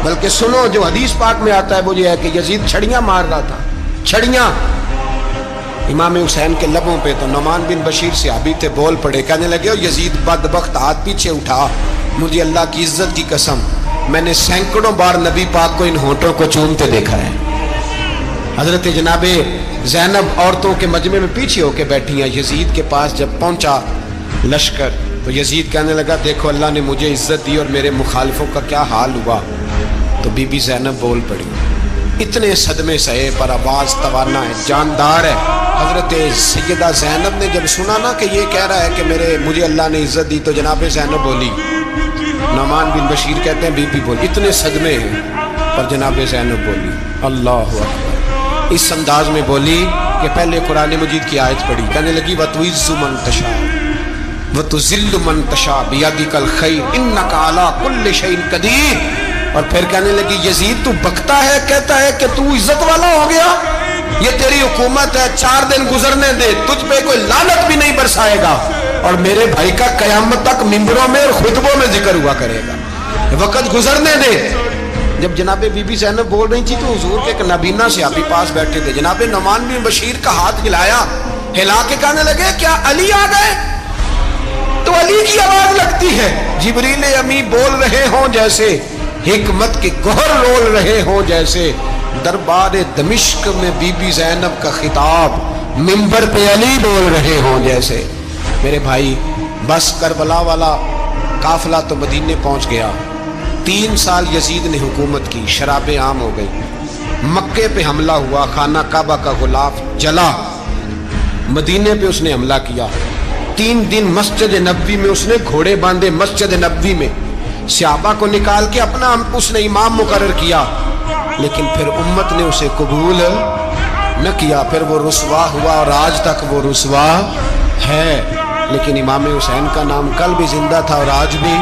بلکہ سنو جو حدیث پاک میں آتا ہے وہ یہ ہے کہ یزید چھڑیاں مار رہا تھا، چھڑیاں امام حسین کے لبوں پہ، تو نعمان بن بشیر صحابی تھے، بول پڑے، کہنے لگے یزید بدبخت ہاتھ پیچھے اٹھا، مجھے اللہ کی عزت کی قسم میں نے سینکڑوں بار نبی پاک کو ان ہونٹوں کو چومتے دیکھا ہے۔ حضرت جناب زینب عورتوں کے مجمع میں پیچھے ہو کے بیٹھی ہیں، یزید کے پاس جب پہنچا لشکر تو یزید کہنے لگا دیکھو اللہ نے مجھے عزت دی اور میرے مخالفوں کا کیا حال ہوا، تو بی بی زینب بول پڑی، اتنے صدمے سہے پر آواز توانا ہے، جاندار ہے۔ حضرت سیدہ زینب نے جب سنا نا کہ یہ کہہ رہا ہے کہ مجھے اللہ نے عزت دی، تو جناب زینب بولی، نعمان بن بشیر کہتے ہیں بی بی بولی، اتنے صدمے ہیں پر جناب زینب بولی اللہ اکبر، اس انداز میں بولی کہ پہلے قرآن مجید کی آیت پڑھی، کہنے لگی وَتُعِزُّ مَن تَشَاءُ وَتُذِلُّ مَن تَشَاءُ بِيَدِكَ الْخَيْرُ إِنَّكَ عَلَىٰ كُلِّ شَيْءٍ قَدِيرٌ، اور پھر کہنے لگی یزید تو بکتا ہے، کہتا ہے کہ تو عزت والا ہو گیا، یہ تیری حکومت ہے، 4 دن گزرنے دے، تجھ پہ کوئی لعنت بھی نہیں برسائے گا، اور میرے بھائی کا قیامت تک ممبروں میں اور خطبوں میں ذکر ہوا کرے گا، وقت گزرنے دے۔ جب جناب بی بی زینب بول رہی تھی تو حضور کے ایک نابینا صحابی پاس بیٹھے تھے، جناب نعمان بن بشیر کا ہاتھ ہلایا، ہلا کے کہنے لگے کیا علی آ گئے؟ تو علی کی آواز لگتی ہے، جبریل امی بول رہے ہوں جیسے، حکمت کے گوہر رول رہے ہوں جیسے، دربار دمشق میں بی بی زینب کا خطاب، منبر پہ علی بول رہے ہوں جیسے۔ میرے بھائی بس کربلا والا قافلہ تو مدینے پہنچ گیا، 3 سال یزید نے حکومت کی، شرابیں عام ہو گئی، مکے پہ حملہ ہوا، خانہ کعبہ کا غلاف جلا، مدینے پہ اس نے حملہ کیا، 3 دن مسجد نبوی میں اس نے گھوڑے باندھے، مسجد نبوی میں صحابہ کو نکال کے اپنا اس نے امام مقرر کیا، لیکن پھر امت نے اسے قبول نہ کیا، پھر وہ رسوا ہوا اور آج تک وہ رسوا ہے، لیکن امام حسین کا نام کل بھی زندہ تھا اور آج بھی